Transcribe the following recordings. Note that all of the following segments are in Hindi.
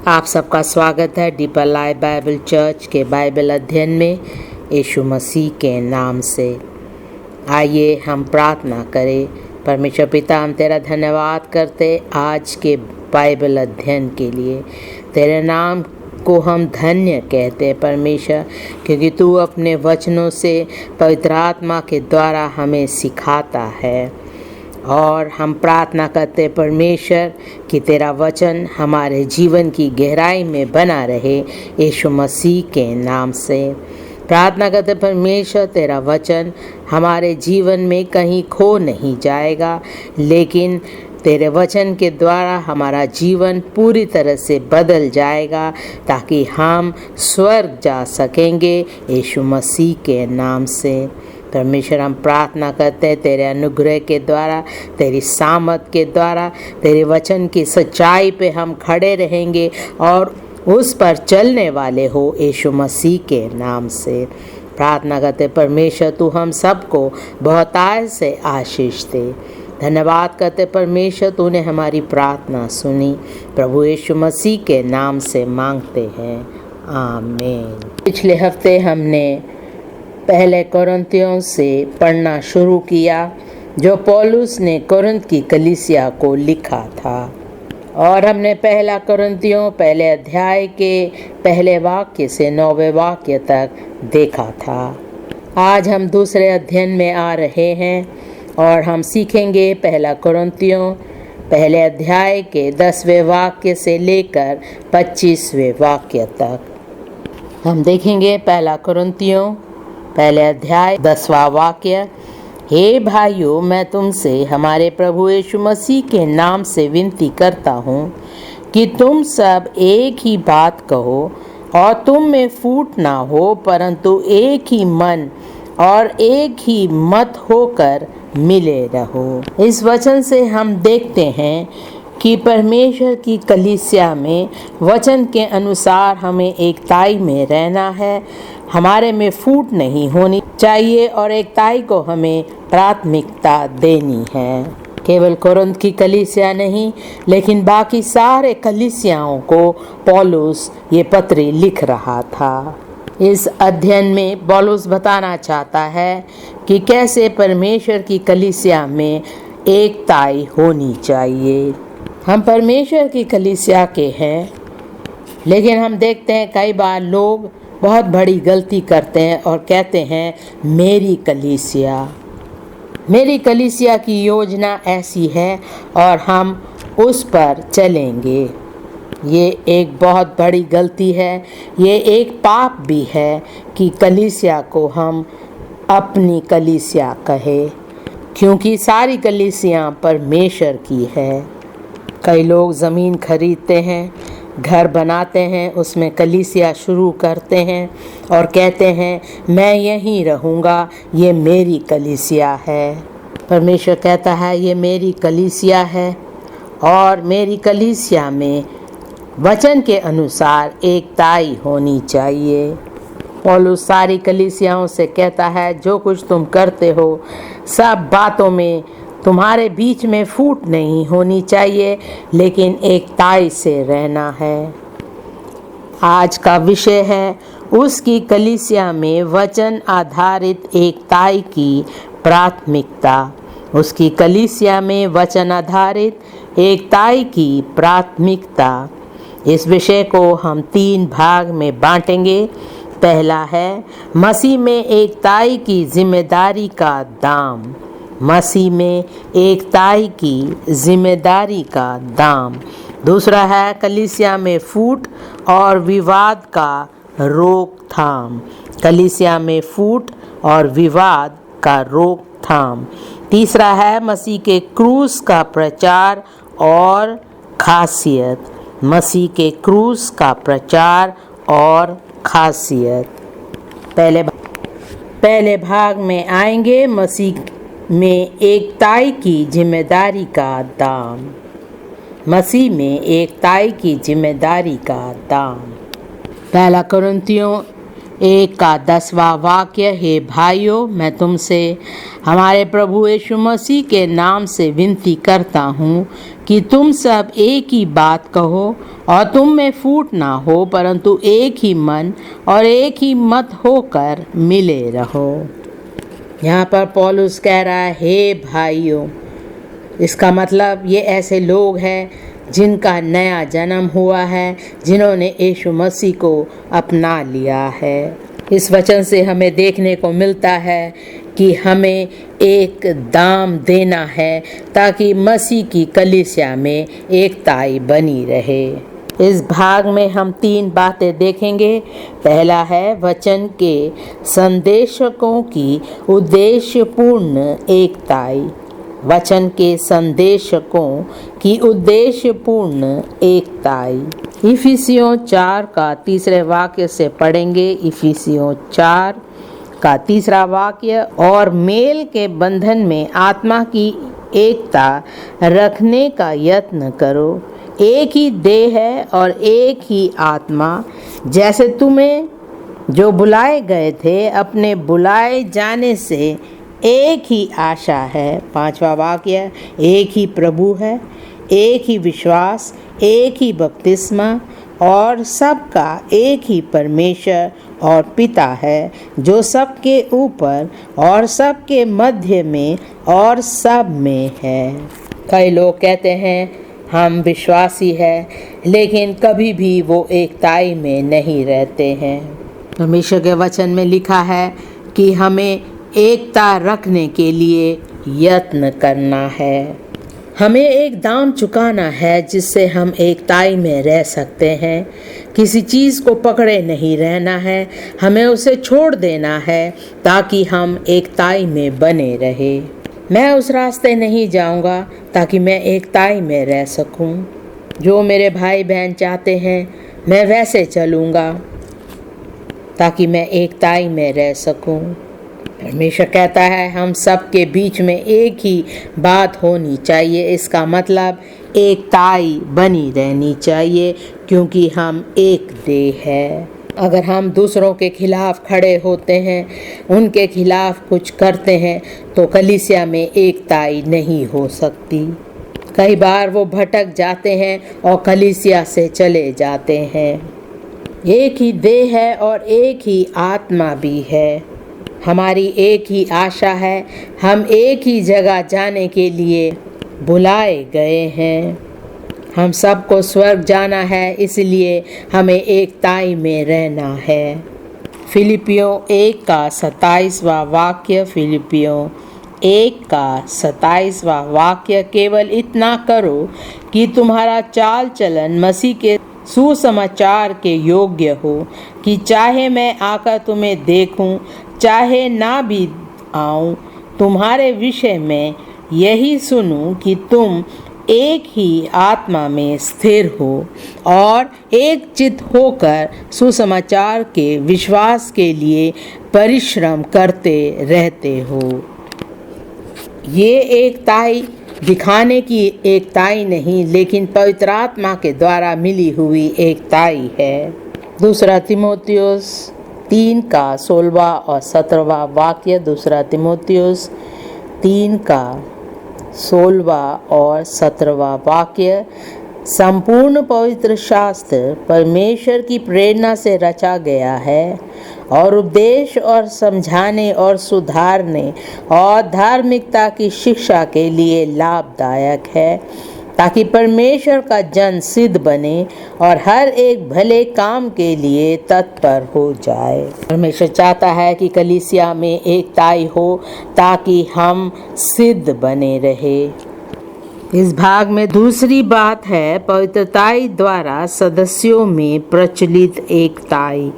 आप सबका स्वागत है डीपर लाइफ बाइबल चर्च के बाइबल अध्ययन में यीशु मसीह के नाम से। आइए हम प्रार्थना करें। परमेश्वर पिता, हम तेरा धन्यवाद करते आज के बाइबल अध्ययन के लिए। तेरे नाम को हम धन्य कहते हैं परमेश्वर, क्योंकि तू अपने वचनों से पवित्र आत्मा के द्वारा हमें सिखाता है। और हम प्रार्थना करते परमेश्वर कि तेरा वचन हमारे जीवन की गहराई में बना रहे, यीशु मसीह के नाम से प्रार्थना करते परमेश्वर। तेरा वचन हमारे जीवन में कहीं खो नहीं जाएगा, लेकिन तेरे वचन के द्वारा हमारा जीवन पूरी तरह से बदल जाएगा, ताकि हम स्वर्ग जा सकेंगे यीशु मसीह के नाम से। परमेश्वर, हम प्रार्थना करते हैं तेरे अनुग्रह के द्वारा, तेरी सामर्थ के द्वारा, तेरे वचन की सच्चाई पे हम खड़े रहेंगे और उस पर चलने वाले हो यीशु मसीह के नाम से। प्रार्थना करते परमेश्वर, तू हम सबको बहुतायत से आशीष दे। धन्यवाद करते परमेश्वर, तूने हमारी प्रार्थना सुनी। प्रभु यीशु मसीह के नाम से मांगते हैं, आमीन। पिछले हफ्ते हमने पहले कोरिन्थियों से पढ़ना शुरू किया, जो पौलुस ने कोरिन्थ की कलीसिया को लिखा था। और हमने पहला कोरिन्थियों पहले अध्याय के पहले वाक्य से 9वें वाक्य तक देखा था। आज हम दूसरे अध्ययन में आ रहे हैं और हम सीखेंगे पहला कोरिन्थियों पहले अध्याय के 10वें वाक्य से लेकर 25वें वाक्य तक। हम देखेंगे पहला कोरिन्थियों पहले अध्याय 10वां वाक्य। हे भाइयों, मैं तुमसे हमारे प्रभु यीशु मसीह के नाम से विनती करता हूँ कि तुम सब एक ही बात कहो और तुम में फूट ना हो, परंतु एक ही मन और एक ही मत होकर मिले रहो। इस वचन से हम देखते हैं कि परमेश्वर की कलीसिया में वचन के अनुसार हमें एकताई में रहना है। हमारे में फूट नहीं होनी चाहिए और एकताई को हमें प्राथमिकता देनी है। केवल कोरिन्थ की कलीसिया नहीं, लेकिन बाकी सारे कलीसियाओं को पौलुस ये पत्री लिख रहा था। इस अध्ययन में पौलुस बताना चाहता है कि कैसे परमेश्वर की कलीसिया में एकताई होनी चाहिए। हम परमेश्वर की कलीसिया के हैं, लेकिन हम देखते हैं कई बार लोग बहुत बड़ी गलती करते हैं और कहते हैं मेरी कलीसिया की योजना ऐसी है और हम उस पर चलेंगे। ये एक बहुत बड़ी गलती है। ये एक पाप भी है कि कलीसिया को हम अपनी कलीसिया कहे, क्योंकि सारी कलीसिया परमेश्वर की है। कई लोग ज़मीन खरीदते हैं, घर बनाते हैं, उसमें कलीसिया शुरू करते हैं और कहते हैं मैं यहीं रहूँगा, ये मेरी कलीसिया है। परमेश्वर कहता है ये मेरी कलीसिया है और मेरी कलीसिया में वचन के अनुसार एकताई होनी चाहिए। पौलुस सारी कलीसियाओं से कहता है जो कुछ तुम करते हो सब बातों में तुम्हारे बीच में फूट नहीं होनी चाहिए, लेकिन एकताई से रहना है। आज का विषय है उसकी कलीसिया में वचन आधारित एकताई की प्राथमिकता। उसकी कलीसिया में वचन आधारित एकताई की प्राथमिकता। इस विषय को हम 3 भाग में बांटेंगे। पहला है मसीह में एकताई की जिम्मेदारी का दाम। मसीह में एकताई की जिम्मेदारी का दाम। दूसरा है कलीसिया में फूट और विवाद का रोकथाम। कलीसिया में फूट और विवाद का रोकथाम। तीसरा है मसीह के क्रूस का प्रचार और खासियत। मसीह के क्रूस का प्रचार और खासियत। पहले भाग में आएंगे मसीह में एकताई की जिम्मेदारी का दाम। मसीह में एकताई की जिम्मेदारी का दाम। पहला कोरिन्थियों 1 का 10वां वाक्य। हे भाइयों, मैं तुमसे हमारे प्रभु यीशु मसीह के नाम से विनती करता हूँ कि तुम सब एक ही बात कहो और तुम में फूट ना हो, परंतु एक ही मन और एक ही मत होकर मिले रहो। यहाँ पर पौलुस कह रहा है, हे भाइयों, इसका मतलब ये ऐसे लोग हैं जिनका नया जन्म हुआ है, जिन्होंने यीशु मसीह को अपना लिया है। इस वचन से हमें देखने को मिलता है कि हमें एक दाम देना है ताकि मसीह की कलीसिया में एकताई बनी रहे। इस भाग में हम 3 बातें देखेंगे। पहला है वचन के संदेशकों की उद्देश्यपूर्ण एकताई। वचन के संदेशकों की उद्देश्यपूर्ण एकताई। इफिसियों 4 का 3 वाक्य से पढ़ेंगे। इफिसियों 4 का 3 वाक्य, और मेल के बंधन में आत्मा की एकता रखने का यत्न करो। एक ही देह है और एक ही आत्मा, जैसे तुम्हें जो बुलाए गए थे अपने बुलाए जाने से एक ही आशा है। 5वां वाक्य, एक ही प्रभु है, एक ही विश्वास, एक ही बपतिस्मा, और सबका एक ही परमेश्वर और पिता है, जो सबके ऊपर और सबके मध्य में और सब में है। कई लोग कहते हैं हम विश्वासी हैं, लेकिन कभी भी वो एकताई में नहीं रहते हैं। परमेश्वर के वचन में लिखा है कि हमें एकता रखने के लिए यत्न करना है। हमें एक दाम चुकाना है जिससे हम एकताई में रह सकते हैं। किसी चीज़ को पकड़े नहीं रहना है, हमें उसे छोड़ देना है ताकि हम एकताई में बने रहे। मैं उस रास्ते नहीं जाऊंगा ताकि मैं एकताई में रह सकूं। जो मेरे भाई बहन चाहते हैं मैं वैसे चलूंगा ताकि मैं एकताई में रह सकूं। परमेश्वर कहता है हम सबके बीच में एक ही बात होनी चाहिए। इसका मतलब एकताई बनी रहनी चाहिए, क्योंकि हम एक देह है। अगर हम दूसरों के खिलाफ खड़े होते हैं, उनके खिलाफ कुछ करते हैं, तो कलीसिया में एकताई नहीं हो सकती। कई बार वो भटक जाते हैं और कलीसिया से चले जाते हैं। एक ही देह है और एक ही आत्मा भी है। हमारी एक ही आशा है, हम एक ही जगह जाने के लिए बुलाए गए हैं। हम सबको स्वर्ग जाना है, इसलिए हमें एकताई में रहना है। फिलिपियों 1 का 27वां वाक्य। फिलिपियों 1 का 27वां वाक्य, केवल इतना करो कि तुम्हारा चाल चलन मसीह के सुसमाचार के योग्य हो, कि चाहे मैं आकर तुम्हें देखूं, चाहे ना भी आऊं, तुम्हारे विषय में यही सुनूं कि तुम एक ही आत्मा में स्थिर हो और एक चित्त होकर सुसमाचार के विश्वास के लिए परिश्रम करते रहते हो। ये एकताई दिखाने की एकताई नहीं, लेकिन पवित्र आत्मा के द्वारा मिली हुई एकताई है। 2 तीमुथियुस 3 का 16वां और 17वां वाक्य। 2 तीमुथियुस 3 का 16वां और 17वां वाक्य। संपूर्ण पवित्र शास्त्र परमेश्वर की प्रेरणा से रचा गया है और उपदेश और समझाने और सुधारने और धार्मिकता की शिक्षा के लिए लाभदायक है, ताकि परमेश्वर का जन सिद्ध बने और हर एक भले काम के लिए तत्पर हो जाए। परमेश्वर चाहता है कि कलीसिया में एकताई हो ताकि हम सिद्ध बने रहे। इस भाग में दूसरी बात है पवित्रताई द्वारा सदस्यों में प्रचलित एकताई।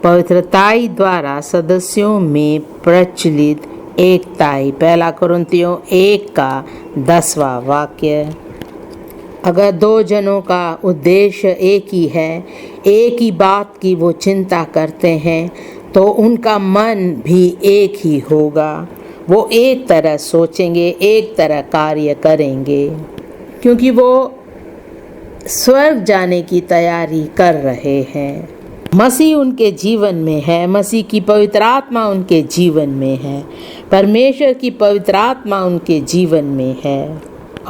पवित्रताई द्वारा सदस्यों में प्रचलित एकताई। 1 कुरिन्थियों 1 का 10वां वाक्य। अगर 2 जनों का उद्देश्य एक ही है, एक ही बात की वो चिंता करते हैं, तो उनका मन भी एक ही होगा। वो एक तरह सोचेंगे, एक तरह कार्य करेंगे, क्योंकि वो स्वर्ग जाने की तैयारी कर रहे हैं। मसीह उनके जीवन में है, मसीह की पवित्र आत्मा उनके जीवन में है, परमेश्वर की पवित्र आत्मा उनके जीवन में है।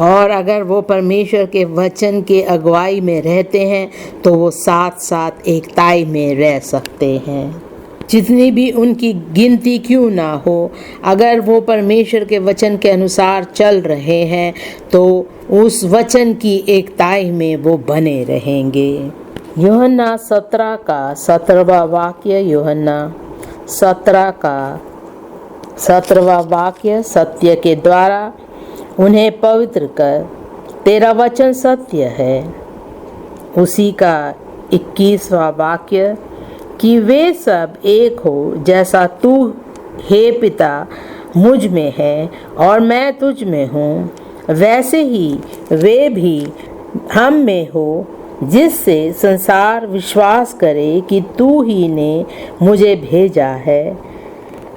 और अगर वो परमेश्वर के वचन के अगुवाई में रहते हैं तो वो साथ साथ एकताई में रह सकते हैं। जितनी भी उनकी गिनती क्यों ना हो, अगर वो परमेश्वर के वचन के अनुसार चल रहे हैं तो उस वचन की एकताई में वो बने रहेंगे। यूहन्ना 17 का 17वां वाक्य, यूहन्ना 17 का 17वां वाक्य, सत्य के द्वारा उन्हें पवित्र कर, तेरा वचन सत्य है। उसी का 21वां वाक्य, कि वे सब एक हो जैसा तू हे पिता मुझ में है और मैं तुझ में हूँ, वैसे ही वे भी हम में हो, जिससे संसार विश्वास करे कि तू ही ने मुझे भेजा है।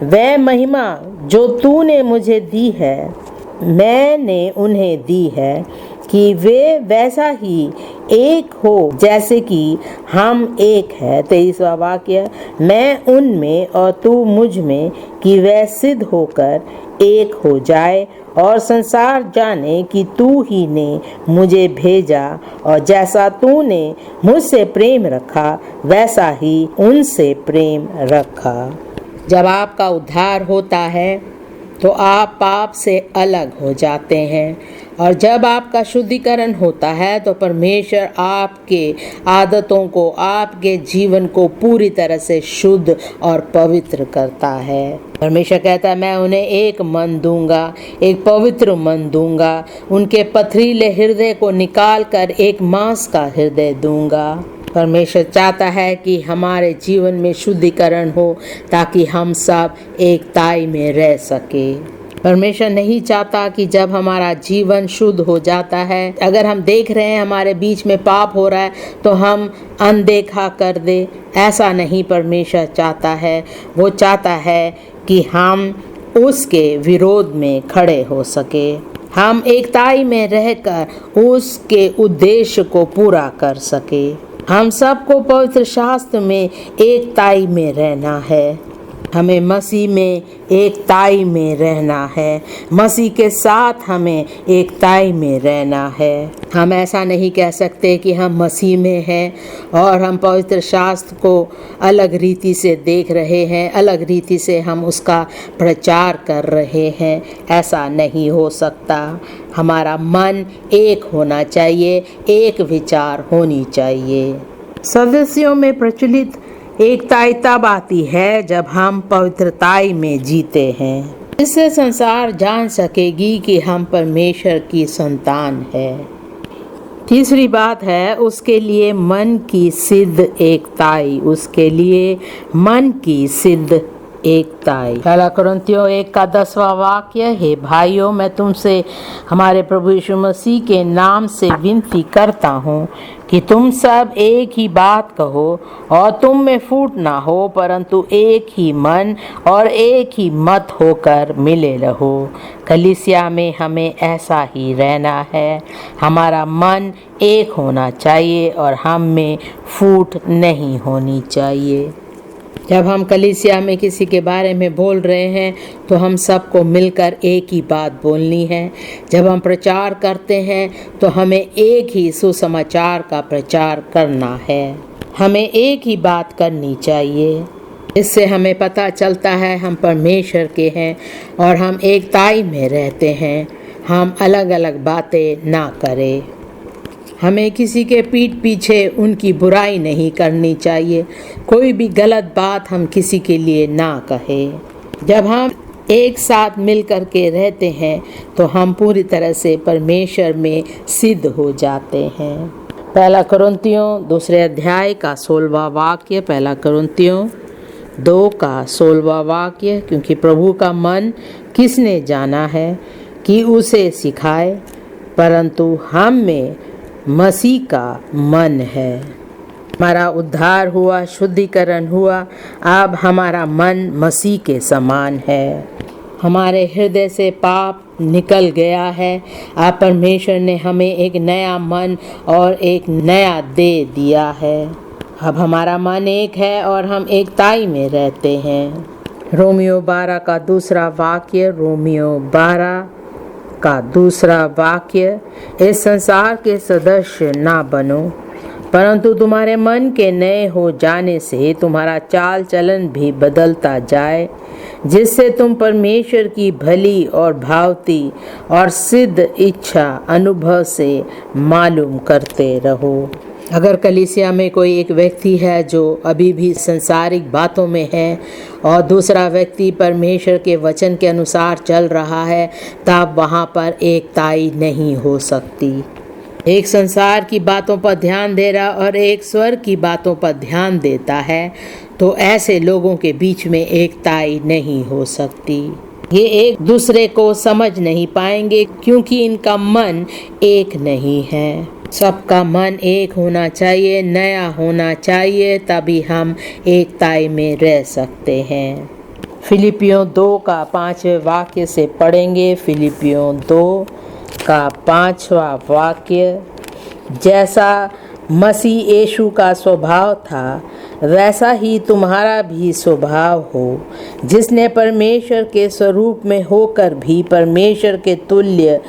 वह महिमा जो तूने मुझे दी है मैंने उन्हें दी है, कि वे वैसा ही एक हो जैसे कि हम एक है। 23वां वाक्य, मैं उनमें और तू मुझ में, कि वह सिद्ध होकर एक हो जाए और संसार जाने कि तू ही ने मुझे भेजा, और जैसा तूने मुझसे प्रेम रखा वैसा ही उनसे प्रेम रखा। जब आपका उद्धार होता है तो आप पाप से अलग हो जाते हैं, और जब आपका शुद्धिकरण होता है तो परमेश्वर आपके आदतों को, आपके जीवन को पूरी तरह से शुद्ध और पवित्र करता है। परमेश्वर कहता है, मैं उन्हें एक मन दूंगा, एक पवित्र मन दूंगा, उनके पथरीले हृदय को निकाल कर एक मांस का हृदय दूंगा। परमेश्वर चाहता है कि हमारे जीवन में शुद्धिकरण हो ताकि हम सब एकताई में रह सके। परमेश्वर नहीं चाहता कि जब हमारा जीवन शुद्ध हो जाता है, अगर हम देख रहे हैं हमारे बीच में पाप हो रहा है तो हम अनदेखा कर दे, ऐसा नहीं परमेश्वर चाहता है। वो चाहता है कि हम उसके विरोध में खड़े हो सके, हम एकताई में रहकर उसके उद्देश्य को पूरा कर सके। हम सबको पवित्र शास्त्र में एकताई में रहना है, हमें मसीह में एकताई में रहना है, मसीह के साथ हमें एकताई में रहना है। हम ऐसा नहीं कह सकते कि हम मसीह में हैं और हम पवित्र शास्त्र को अलग रीति से देख रहे हैं, अलग रीति से हम उसका प्रचार कर रहे हैं। ऐसा नहीं हो सकता। हमारा मन एक होना चाहिए, एक विचार होनी चाहिए। सदस्यों में प्रचलित एकताई तब आती है जब हम पवित्रताई में जीते हैं। इससे संसार जान सकेगी कि हम परमेश्वर की संतान है। तीसरी बात है उसके लिए मन की सिद्ध एकताई, उसके लिए मन की सिद्ध एकताई। पहला कुरिन्थियों 1 का 10वां वाक्य, हे भाइयों, मैं तुमसे हमारे प्रभु यीशु मसीह के नाम से विनती करता हूँ कि तुम सब एक ही बात कहो और तुम में फूट ना हो, परंतु एक ही मन और एक ही मत होकर मिले रहो। कलीसिया में हमें ऐसा ही रहना है। हमारा मन एक होना चाहिए और हम में फूट नहीं होनी चाहिए। जब हम कलीसिया में किसी के बारे में बोल रहे हैं तो हम सबको मिलकर एक ही बात बोलनी है। जब हम प्रचार करते हैं तो हमें एक ही सुसमाचार का प्रचार करना है, हमें एक ही बात करनी चाहिए। इससे हमें पता चलता है हम परमेश्वर के हैं और हम एकताई में रहते हैं। हम अलग अलग बातें ना करें। हमें किसी के पीठ पीछे उनकी बुराई नहीं करनी चाहिए। कोई भी गलत बात हम किसी के लिए ना कहें। जब हम एक साथ मिल कर के रहते हैं तो हम पूरी तरह से परमेश्वर में सिद्ध हो जाते हैं। पहला कुरिन्थियों 2 अध्याय का 16वां वाक्य, पहला कुरिन्थियों 2 का 16वां वाक्य, क्योंकि प्रभु का मन किसने जाना है कि उसे सिखाए, परंतु हम में मसीह का मन है। हमारा उद्धार हुआ, शुद्धिकरण हुआ, अब हमारा मन मसीह के समान है। हमारे हृदय से पाप निकल गया है। अब परमेश्वर ने हमें एक नया मन और एक नया देह दिया है। अब हमारा मन एक है और हम एकताई में रहते हैं। रोमियो 12 का 2 वाक्य, रोमियो 12 का दूसरा वाक्य, इस संसार के सदस्य ना बनो, परंतु तुम्हारे मन के नए हो जाने से तुम्हारा चाल चलन भी बदलता जाए, जिससे तुम परमेश्वर की भली और भावती और सिद्ध इच्छा अनुभव से मालूम करते रहो। अगर कलीसिया में कोई एक व्यक्ति है जो अभी भी सांसारिक बातों में है और दूसरा व्यक्ति परमेश्वर के वचन के अनुसार चल रहा है, तब वहाँ पर एकताई नहीं हो सकती। एक संसार की बातों पर ध्यान दे रहा और एक स्वर्ग की बातों पर ध्यान देता है, तो ऐसे लोगों के बीच में एकताई नहीं हो सकती। ये एक दूसरे को समझ नहीं पाएंगे क्योंकि इनका मन एक नहीं है। सबका मन एक होना चाहिए, नया होना चाहिए, तभी हम एकताई में रह सकते हैं। फिलिपियों 2 का 5वें वाक्य से पढ़ेंगे। फिलिपियों 2 का 5वां वाक्य, जैसा मसीह यीशु का स्वभाव था वैसा ही तुम्हारा भी स्वभाव हो, जिसने परमेश्वर के स्वरूप में होकर भी परमेश्वर के तुल्य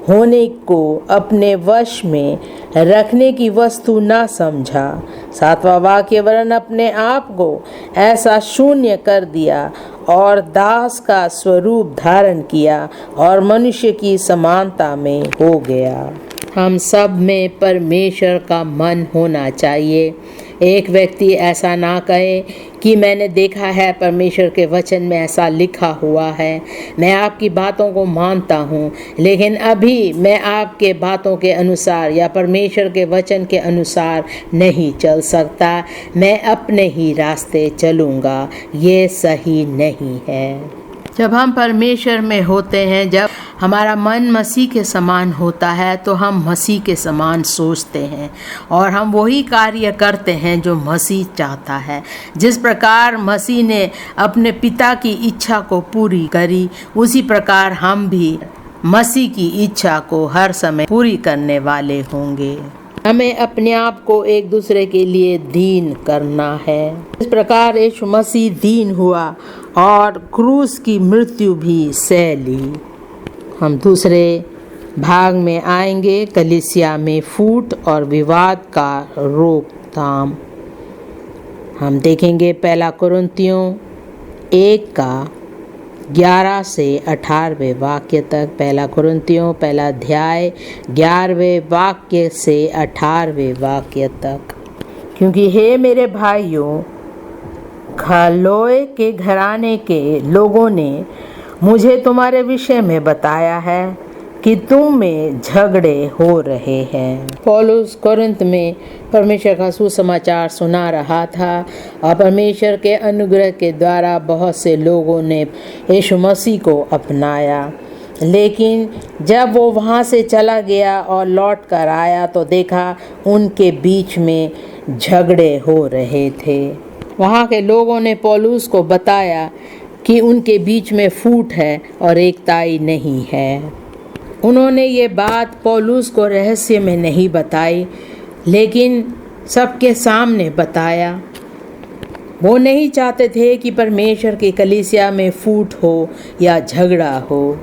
होने को अपने वश में रखने की वस्तु न समझा। 7वां वाक्य, वरन अपने आप को ऐसा शून्य कर दिया और दास का स्वरूप धारण किया और मनुष्य की समानता में हो गया। हम सब में परमेश्वर का मन होना चाहिए। एक व्यक्ति ऐसा ना कहे कि मैंने देखा है परमेश्वर के वचन में ऐसा लिखा हुआ है, मैं आपकी बातों को मानता हूँ, लेकिन अभी मैं आपके बातों के अनुसार या परमेश्वर के वचन के अनुसार नहीं चल सकता, मैं अपने ही रास्ते चलूँगा। ये सही नहीं है। जब हम परमेश्वर में होते हैं, जब हमारा मन मसीह के समान होता है, तो हम मसीह के समान सोचते हैं और हम वही कार्य करते हैं जो मसीह चाहता है। जिस प्रकार मसीह ने अपने पिता की इच्छा को पूरी करी, उसी प्रकार हम भी मसीह की इच्छा को हर समय पूरी करने वाले होंगे। हमें अपने आप को एक दूसरे के लिए दीन करना है। इस प्रकार यीशु मसीह दीन हुआ और क्रूस की मृत्यु भी सह ली। हम दूसरे भाग में आएंगे, कलीसिया में फूट और विवाद का रोकथाम। हम देखेंगे 1 कुरिन्थियों 1 का 11 से 18वें वाक्य तक। 1 कुरिन्थियों 1 अध्याय 11वें वाक्य से 18वें वाक्य तक। क्योंकि हे मेरे भाइयों, खलोए के घराने के लोगों ने मुझे तुम्हारे विषय में बताया है कि तुम में झगड़े हो रहे हैं। पौलुस कोरिन्थ में परमेश्वर का सुसमाचार सुना रहा था और परमेश्वर के अनुग्रह के द्वारा बहुत से लोगों ने यीशु मसीह को अपनाया, लेकिन जब वो वहाँ से चला गया और लौट कर आया तो देखा उनके बीच में झगड़े हो रहे थे। वहाँ के लोगों ने पौलुस को बताया कि उनके बीच में फूट है और एकताई नहीं है। उन्होंने ये बात पौलुस को रहस्य में नहीं बताई, लेकिन सबके सामने बताया। वो नहीं चाहते थे कि परमेश्वर की कलीसिया में फूट हो या झगड़ा हो।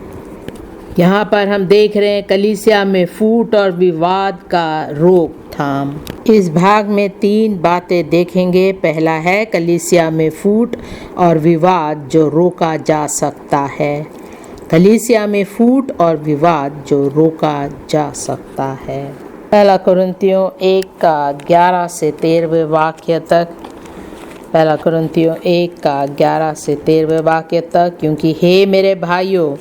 यहाँ पर हम देख रहे हैं कलीसिया में फूट और विवाद का रोकथाम। इस भाग में 3 बातें देखेंगे। पहला है कलीसिया में फूट और विवाद जो रोका जा सकता है। कलीसिया में फूट और विवाद जो रोका जा सकता है। 1 कुरिन्थियों 1 का 11 से 13वें वाक्य तक। 1 कुरिन्थियों 1 का 11 से 13वें वाक्य तक। क्योंकि हे मेरे भाइयों,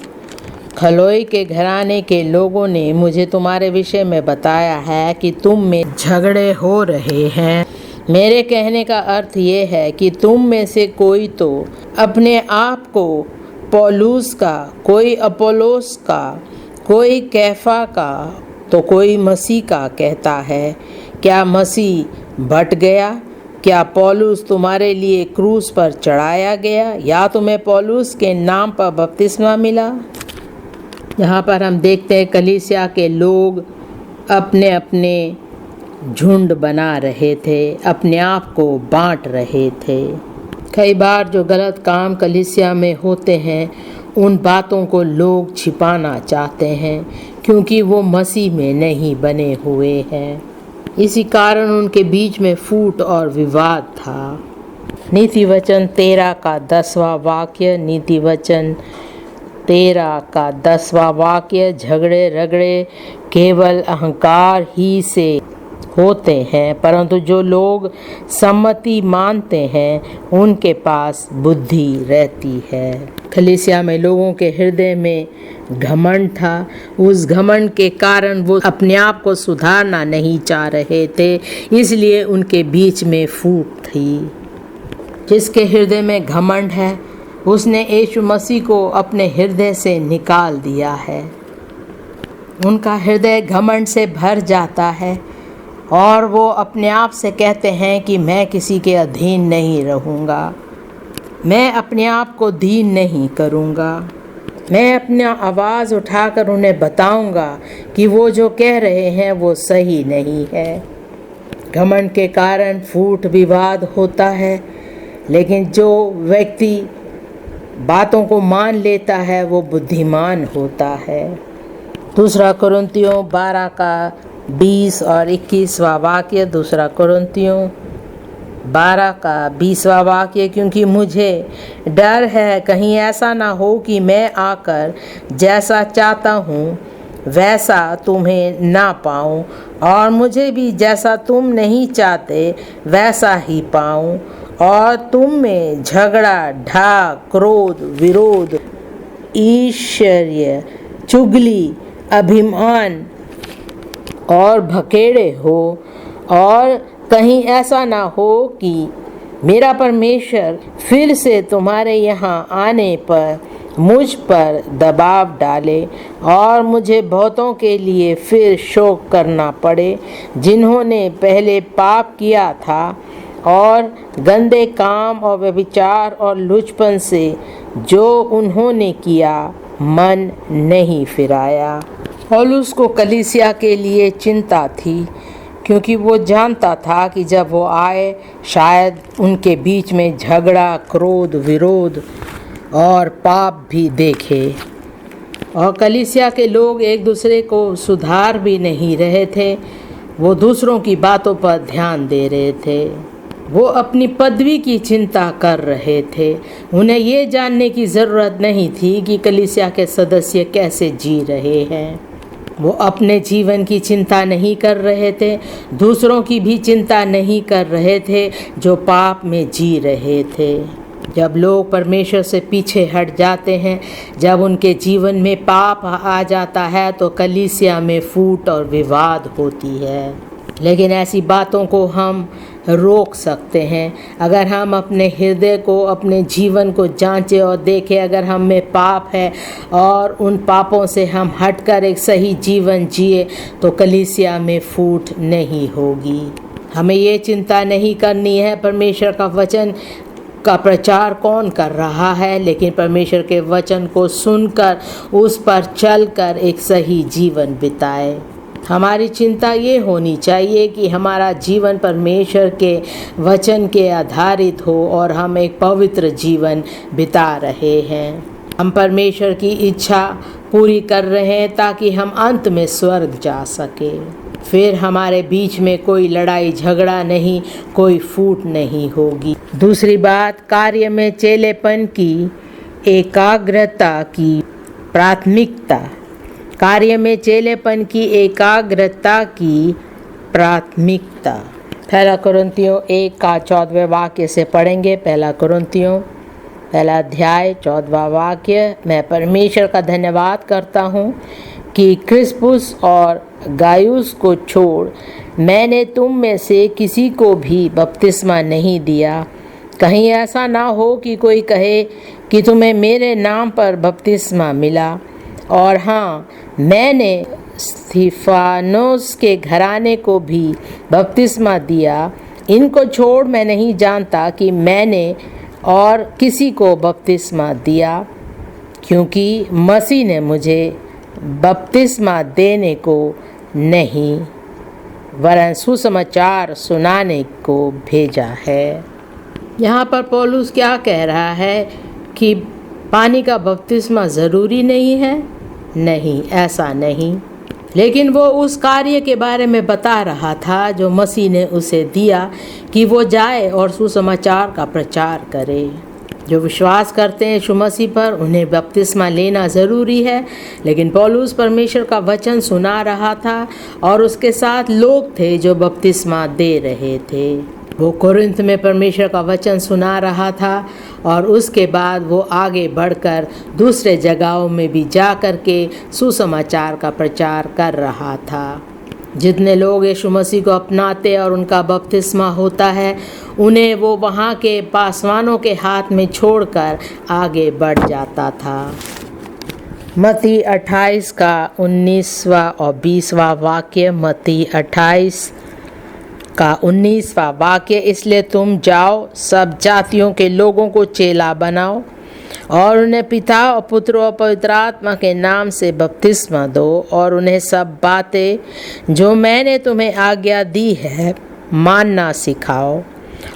खलोए के घराने के लोगों ने मुझे तुम्हारे विषय में बताया है कि तुम में झगड़े हो रहे हैं। मेरे कहने का अर्थ ये है कि तुम में से कोई तो अपने आप को पौलुस का, कोई अपोलोस का, कोई कैफा का, तो कोई मसीह का कहता है। क्या मसीह भट गया? क्या पौलुस तुम्हारे लिए क्रूस पर चढ़ाया गया या तुम्हें पौलुस के नाम पर बपतिस्मा मिला? यहाँ पर हम देखते हैं कलीसिया के लोग अपने अपने झुंड बना रहे थे, अपने आप को बांट रहे थे। कई बार जो गलत काम कलीसिया में होते हैं उन बातों को लोग छिपाना चाहते हैं क्योंकि वो मसीह में नहीं बने हुए हैं। इसी कारण उनके बीच में फूट और विवाद था। नीति वचन 13 का 10वां वाक्य, नीति वचन 13 का 10वां वाक्य, झगड़े रगड़े केवल अहंकार ही से होते हैं, परंतु जो लोग सम्मति मानते हैं उनके पास बुद्धि रहती है। कलीसिया में लोगों के हृदय में घमंड था। उस घमंड के कारण वो अपने आप को सुधारना नहीं चाह रहे थे, इसलिए उनके बीच में फूट थी। जिसके हृदय में घमंड है उसने यीशु मसीह को अपने हृदय से निकाल दिया है। उनका हृदय घमंड से भर जाता है और वो अपने आप से कहते हैं कि मैं किसी के अधीन नहीं रहूँगा, मैं अपने आप को दीन नहीं करूँगा, मैं अपना आवाज़ उठाकर उन्हें बताऊँगा कि वो जो कह रहे हैं वो सही नहीं है। घमंड के कारण फूट विवाद होता है, लेकिन जो व्यक्ति बातों को मान लेता है वो बुद्धिमान होता है। दूसरा कुरिन्थियों 12 का 20 और 21वां वाक्य, दूसरा कुरिन्थियों 12 का 20वां वाक्य, क्योंकि मुझे डर है कहीं ऐसा ना हो कि मैं आकर जैसा चाहता हूँ वैसा तुम्हें ना पाऊँ, और मुझे भी जैसा तुम नहीं चाहते वैसा ही पाऊँ, और तुम में झगड़ा, ढाक, क्रोध, विरोध, ईर्ष्या, चुगली, अभिमान और भकेड़े हो, और कहीं ऐसा ना हो कि मेरा परमेश्वर फिर से तुम्हारे यहाँ आने पर मुझ पर दबाव डाले और मुझे बहुतों के लिए फिर शोक करना पड़े जिन्होंने पहले पाप किया था और गंदे काम और व्यभिचार और लुचपन से जो उन्होंने किया मन नहीं फिराया। पौलुस को कलीसिया के लिए चिंता थी, क्योंकि वो जानता था कि जब वो आए शायद उनके बीच में झगड़ा, क्रोध, विरोध और पाप भी देखे। और कलीसिया के लोग एक दूसरे को सुधार भी नहीं रहे थे, वो दूसरों की बातों पर ध्यान दे रहे थे। वो अपनी पदवी की चिंता कर रहे थे। उन्हें ये जानने की ज़रूरत नहीं थी कि कलीसिया के सदस्य कैसे जी रहे हैं। वो अपने जीवन की चिंता नहीं कर रहे थे, दूसरों की भी चिंता नहीं कर रहे थे जो पाप में जी रहे थे। जब लोग परमेश्वर से पीछे हट जाते हैं, जब उनके जीवन में पाप आ जाता है, तो कलीसिया में फूट और विवाद होती है। लेकिन ऐसी बातों को हम रोक सकते हैं अगर हम अपने हृदय को, अपने जीवन को जांचें और देखें। अगर हम में पाप है और उन पापों से हम हटकर एक सही जीवन जिए तो कलीसिया में फूट नहीं होगी। हमें ये चिंता नहीं करनी है परमेश्वर का वचन का प्रचार कौन कर रहा है, लेकिन परमेश्वर के वचन को सुनकर उस पर चलकर एक सही जीवन बिताए। हमारी चिंता ये होनी चाहिए कि हमारा जीवन परमेश्वर के वचन के आधारित हो और हम एक पवित्र जीवन बिता रहे हैं। हम परमेश्वर की इच्छा पूरी कर रहे हैं ताकि हम अंत में स्वर्ग जा सके। फिर हमारे बीच में कोई लड़ाई झगड़ा नहीं, कोई फूट नहीं होगी। दूसरी बात, कार्य में चेलेपन की एकाग्रता की प्राथमिकता। कार्य में चेलेपन की एकाग्रता की प्राथमिकता। पहला कुरिन्थियों 1 का 14वें वाक्य से पढ़ेंगे। पहला कुरिन्थियों 1 अध्याय 14वां वाक्य। मैं परमेश्वर का धन्यवाद करता हूँ कि क्रिस्पुस और गायुस को छोड़ मैंने तुम में से किसी को भी बपतिस्मा नहीं दिया। कहीं ऐसा ना हो कि कोई कहे कि तुम्हें मेरे नाम पर बपतिस्मा मिला, और हाँ, मैंने स्तिफानोस के घराने को भी बपतिस्मा दिया। इनको छोड़ मैं नहीं जानता कि मैंने और किसी को बपतिस्मा दिया, क्योंकि मसीह ने मुझे बपतिस्मा देने को नहीं वरन सुसमाचार सुनाने को भेजा है। यहाँ पर पौलुस क्या कह रहा है कि पानी का बपतिस्मा ज़रूरी नहीं है? नहीं, ऐसा नहीं। लेकिन वो उस कार्य के बारे में बता रहा था जो मसीह ने उसे दिया कि वो जाए और सुसमाचार का प्रचार करे। जो विश्वास करते हैं यीशु मसीह पर, उन्हें बपतिस्मा लेना ज़रूरी है। लेकिन पौलुस परमेश्वर का वचन सुना रहा था और उसके साथ लोग थे जो बपतिस्मा दे रहे थे। वो कोरिन्थ में परमेश्वर का वचन सुना रहा था और उसके बाद वो आगे बढ़कर दूसरे जगहों में भी जा कर के सुसमाचार का प्रचार कर रहा था। जितने लोग यीशु मसीह को अपनाते और उनका बपतिस्मा होता है, उन्हें वो वहाँ के पासवानों के हाथ में छोड़कर आगे बढ़ जाता था। मत्ती 28 का 19वां और 20वां वाक्य। मत्ती 28 का 19वां वाक्य, इसलिए तुम जाओ, सब जातियों के लोगों को चेला बनाओ और उन्हें पिता और पुत्र और पवित्र आत्मा के नाम से बपतिस्मा दो और उन्हें सब बातें जो मैंने तुम्हें आज्ञा दी है मानना सिखाओ।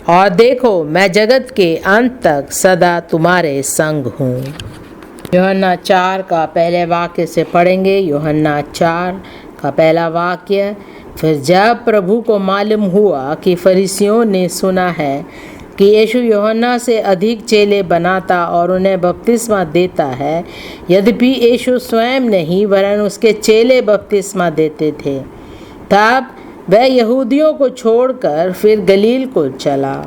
और देखो, मैं जगत के अंत तक सदा तुम्हारे संग हूँ। यूहन्ना 4 का पहले वाक्य से पढ़ेंगे। यूहन्ना 4 का पहला वाक्य, फिर जब प्रभु को मालूम हुआ कि फरीसियों ने सुना है कि यीशु यूहन्ना से अधिक चेले बनाता और उन्हें बपतिस्मा देता है, यद्यपि यीशु स्वयं नहीं वरन उसके चेले बपतिस्मा देते थे, तब वह यहूदियों को छोड़कर फिर गलील को चला।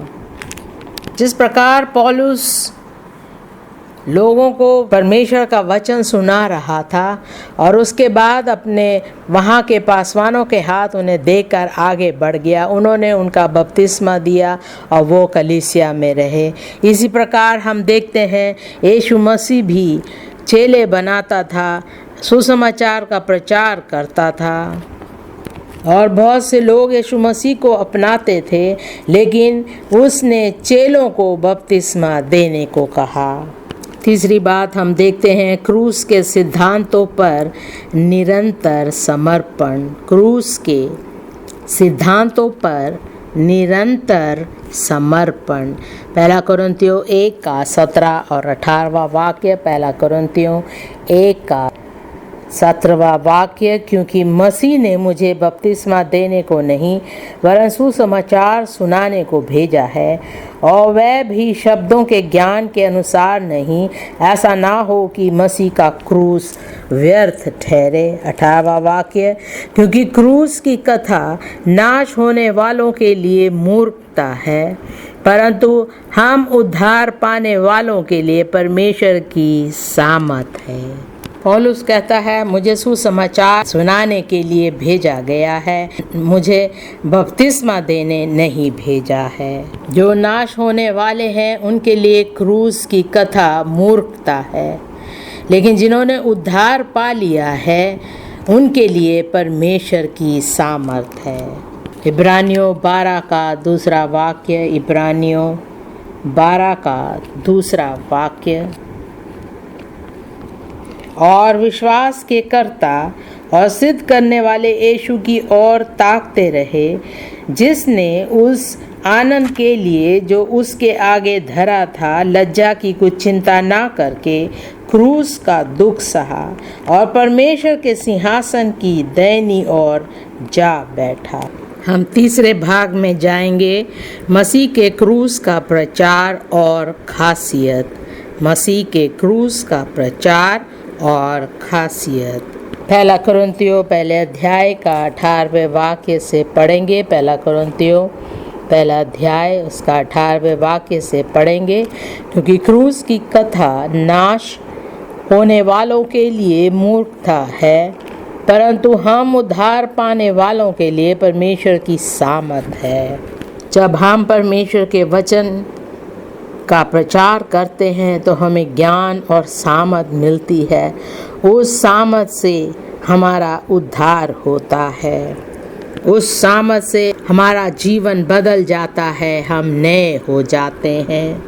जिस प्रकार पौलुस लोगों को परमेश्वर का वचन सुना रहा था और उसके बाद अपने वहाँ के पासवानों के हाथ उन्हें देकर आगे बढ़ गया, उन्होंने उनका बपतिस्मा दिया और वो कलीसिया में रहे। इसी प्रकार हम देखते हैं यीशु मसीह भी चेले बनाता था, सुसमाचार का प्रचार करता था और बहुत से लोग यीशु मसीह को अपनाते थे, लेकिन उसने चेलों को बपतिस्मा देने को कहा। तीसरी बात हम देखते हैं क्रूस के सिद्धांतों पर निरंतर समर्पण। क्रूस के सिद्धांतों पर निरंतर समर्पण। पहला कुरिन्थियों 1 का 17 और 18वां वाक्य। पहला कुरिन्थियों 1 का 17वां वाक्य, क्योंकि मसीह ने मुझे बपतिस्मा देने को नहीं वरन सुसमाचार सुनाने को भेजा है, और वह भी शब्दों के ज्ञान के अनुसार नहीं, ऐसा ना हो कि मसीह का क्रूस व्यर्थ ठहरे। 18वां वाक्य, क्योंकि क्रूस की कथा नाश होने वालों के लिए मूर्खता है, परंतु हम उद्धार पाने वालों के लिए परमेश्वर की सामर्थ है। पौलुस कहता है, मुझे सुसमाचार सुनाने के लिए भेजा गया है, मुझे बपतिस्मा देने नहीं भेजा है। जो नाश होने वाले हैं उनके लिए क्रूस की कथा मूर्खता है, लेकिन जिन्होंने उद्धार पा लिया है उनके लिए परमेश्वर की सामर्थ है। इब्रानियों 12 का दूसरा वाक्य। इब्रानियों 12 का दूसरा वाक्य, और विश्वास के कर्ता और सिद्ध करने वाले यीशु की ओर ताकते रहे, जिसने उस आनंद के लिए जो उसके आगे धरा था लज्जा की कुछ चिंता ना करके क्रूस का दुख सहा और परमेश्वर के सिंहासन की दयनी ओर जा बैठा। हम तीसरे भाग में जाएंगे, मसीह के क्रूस का प्रचार और खासियत। मसीह के क्रूस का प्रचार और खासियत। पहला कुरिन्थियों पहले अध्याय का 18वें वाक्य से पढ़ेंगे। पहला कुरिन्थियों पहला अध्याय उसका 18वें वाक्य से पढ़ेंगे, क्योंकि क्रूस की कथा नाश होने वालों के लिए मूर्खता है, परंतु हम उद्धार पाने वालों के लिए परमेश्वर की सामर्थ है। जब हम परमेश्वर के वचन का प्रचार करते हैं तो हमें ज्ञान और सामर्थ मिलती है। उस सामर्थ से हमारा उद्धार होता है, उस सामर्थ से हमारा जीवन बदल जाता है, हम नए हो जाते हैं।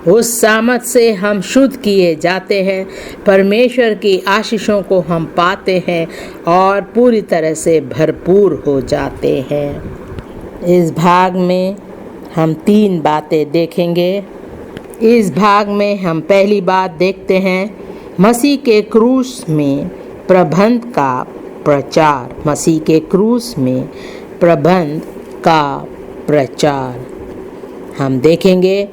उस सामर्थ से हम शुद्ध किए जाते हैं, परमेश्वर की आशीषों को हम पाते हैं और पूरी तरह से भरपूर हो जाते हैं। इस भाग में हम 3 बातें देखेंगे। इस भाग में हम पहली बात देखते हैं मसीह के क्रूस में प्रबंध का प्रचार। मसीह के क्रूस में प्रबंध का प्रचार हम देखेंगे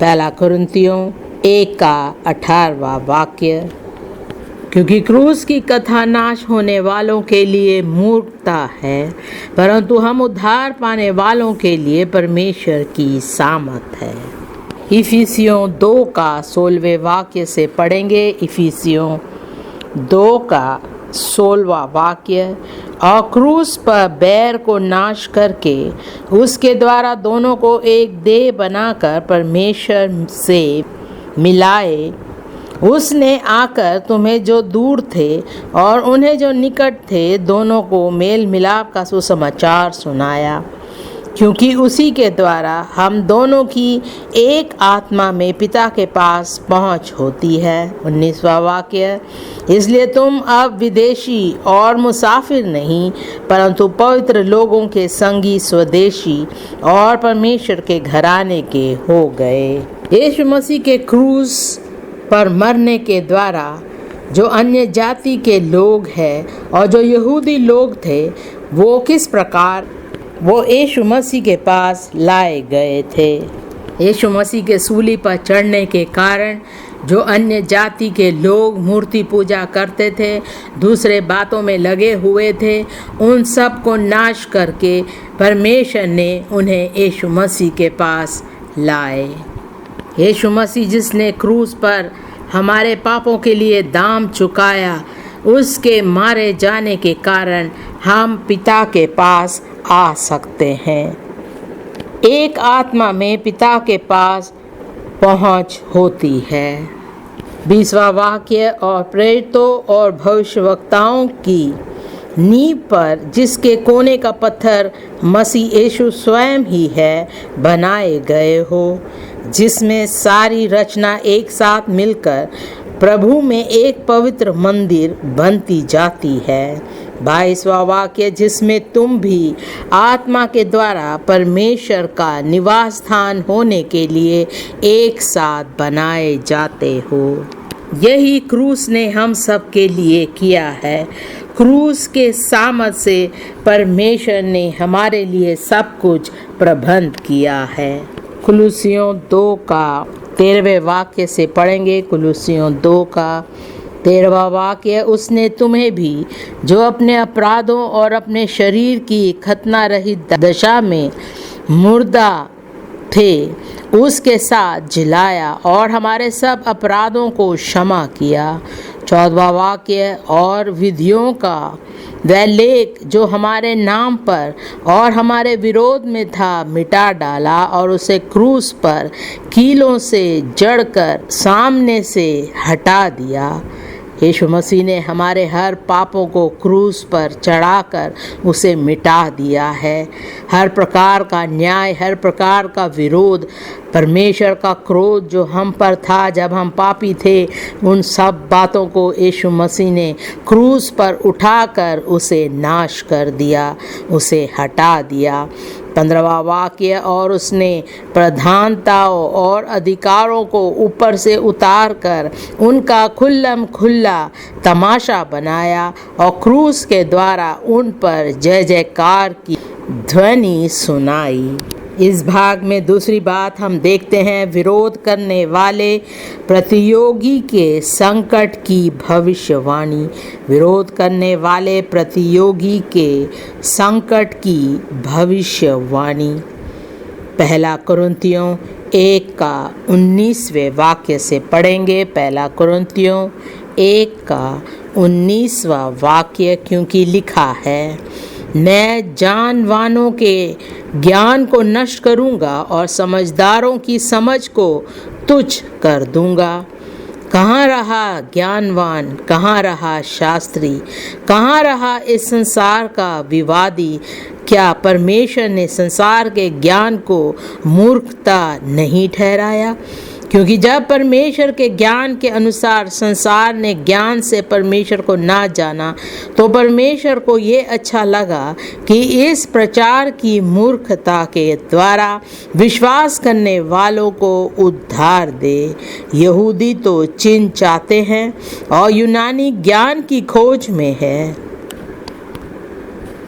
पहला कुरिन्थियों 1 का 18वां वाक्य। क्योंकि क्रूस की कथा नाश होने वालों के लिए मूर्खता है, परंतु हम उद्धार पाने वालों के लिए परमेश्वर की सामर्थ है। इफिसियों 2 का 16वें वाक्य से पढ़ेंगे। इफिसियों 2 का 16वां वाक्य। और क्रूस पर बैर को नाश करके उसके द्वारा दोनों को एक देह बनाकर परमेश्वर से मिलाए, उसने आकर तुम्हें जो दूर थे और उन्हें जो निकट थे दोनों को मेल मिलाप का सुसमाचार सुनाया। क्योंकि उसी के द्वारा हम दोनों की एक आत्मा में पिता के पास पहुंच होती है। 19वां वाक्य। इसलिए तुम अब विदेशी और मुसाफिर नहीं, परंतु पवित्र लोगों के संगी, स्वदेशी और परमेश्वर के घराने के हो गए। यीशु मसीह के क्रूस पर मरने के द्वारा जो अन्य जाति के लोग हैं और जो यहूदी लोग थे, वो किस प्रकार वो यीशु मसीह के पास लाए गए थे। यीशु मसीह के सूली पर चढ़ने के कारण जो अन्य जाति के लोग मूर्ति पूजा करते थे, दूसरे बातों में लगे हुए थे, उन सब को नाश करके परमेश्वर ने उन्हें यीशु मसीह के पास लाए। यीशु मसीह जिसने क्रूस पर हमारे पापों के लिए दाम चुकाया, उसके मारे जाने के कारण हम पिता के पास आ सकते हैं। एक आत्मा में पिता के पास पहुंच होती है। 20वां वाक्य। और प्रेरितों और भविष्यवक्ताओं की नींव पर, जिसके कोने का पत्थर मसीह यीशु स्वयं ही है, बनाए गए हो, जिसमें सारी रचना एक साथ मिलकर प्रभु में एक पवित्र मंदिर बनती जाती है। 22वां वाक्य। जिसमें तुम भी आत्मा के द्वारा परमेश्वर का निवास स्थान होने के लिए एक साथ बनाए जाते हो। यही क्रूस ने हम सब के लिए किया है। क्रूस के सामर्थ से परमेश्वर ने हमारे लिए सब कुछ प्रबंध किया है। कुलुसियों 2 का 13वें वाक्य से पढ़ेंगे। कुलुसियों 2 का 13वां वाक्य। उसने तुम्हें भी, जो अपने अपराधों और अपने शरीर की खतना रहित दशा में मुर्दा थे, उसके साथ जिलाया और हमारे सब अपराधों को क्षमा किया। 14वां वाक्य। और विधियों का वह लेख जो हमारे नाम पर और हमारे विरोध में था, मिटा डाला और उसे क्रूस पर कीलों से जड़कर सामने से हटा दिया। यीशु मसीह ने हमारे हर पापों को क्रूस पर चढ़ाकर उसे मिटा दिया है। हर प्रकार का न्याय, हर प्रकार का विरोध, परमेश्वर का क्रोध जो हम पर था जब हम पापी थे, उन सब बातों को यीशु मसीह ने क्रूस पर उठाकर उसे नाश कर दिया, उसे हटा दिया। 15वां वाक्य। और उसने प्रधानताओं और अधिकारों को ऊपर से उतार कर उनका खुल्लम खुल्ला तमाशा बनाया और क्रूस के द्वारा उन पर जय जयकार की ध्वनि सुनाई। इस भाग में दूसरी बात हम देखते हैं विरोध करने वाले प्रतियोगी के संकट की भविष्यवाणी। विरोध करने वाले प्रतियोगी के संकट की भविष्यवाणी। पहला कुरिन्थियों 1 का 19वें वाक्य से पढ़ेंगे। पहला कुरिन्थियों 1 का 19वां वाक्य। क्योंकि लिखा है, मैं जानवानों के ज्ञान को नष्ट करूंगा और समझदारों की समझ को तुच्छ कर दूंगा। कहाँ रहा ज्ञानवान, कहाँ रहा शास्त्री, कहाँ रहा इस संसार का विवादी? क्या परमेश्वर ने संसार के ज्ञान को मूर्खता नहीं ठहराया? क्योंकि जब परमेश्वर के ज्ञान के अनुसार संसार ने ज्ञान से परमेश्वर को ना जाना, तो परमेश्वर को ये अच्छा लगा कि इस प्रचार की मूर्खता के द्वारा विश्वास करने वालों को उद्धार दे। यहूदी तो चिन्ह चाहते हैं और यूनानी ज्ञान की खोज में है।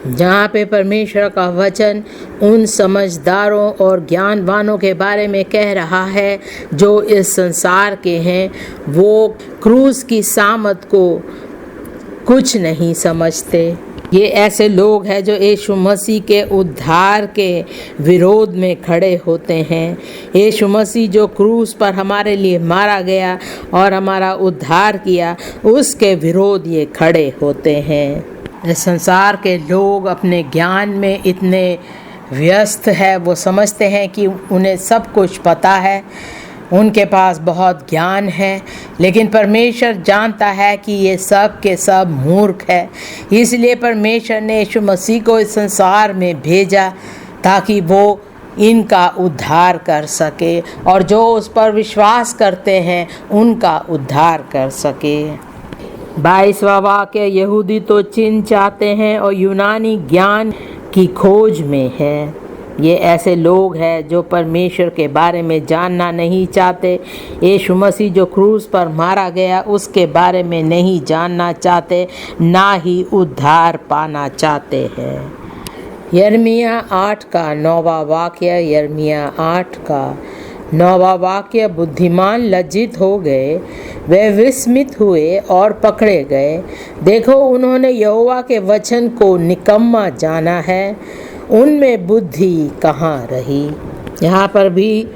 जहाँ पे परमेश्वर का वचन उन समझदारों और ज्ञानवानों के बारे में कह रहा है जो इस संसार के हैं, वो क्रूस की सामत को कुछ नहीं समझते। ये ऐसे लोग हैं जो यीशु मसीह के उद्धार के विरोध में खड़े होते हैं। यीशु मसीह जो क्रूस पर हमारे लिए मारा गया और हमारा उद्धार किया, उसके विरोध ये खड़े होते हैं। इस संसार के लोग अपने ज्ञान में इतने व्यस्त है, वो समझते हैं कि उन्हें सब कुछ पता है, उनके पास बहुत ज्ञान है, लेकिन परमेश्वर जानता है कि ये सब के सब मूर्ख है। इसलिए परमेश्वर ने यीशु मसीह को इस संसार में भेजा ताकि वो इनका उद्धार कर सके और जो उस पर विश्वास करते हैं उनका उद्धार कर सके। 22वां वाक्य, यहूदी तो चिन्ह चाहते हैं और यूनानी ज्ञान की खोज में है। ये ऐसे लोग हैं जो परमेश्वर के बारे में जानना नहीं चाहते। यीशु मसीह जो क्रूस पर मारा गया उसके बारे में नहीं जानना चाहते, ना ही उद्धार पाना चाहते हैं। यिर्मयाह 8 का 9वां वाक्य, यिर्मयाह 8 का 9वां वाक्य, बुद्धिमान लज्जित हो गए, वे विस्मित हुए और पकड़े गए। देखो, उन्होंने यहोवा के वचन को निकम्मा जाना है, उनमें बुद्धि कहाँ रही। यहाँ पर भी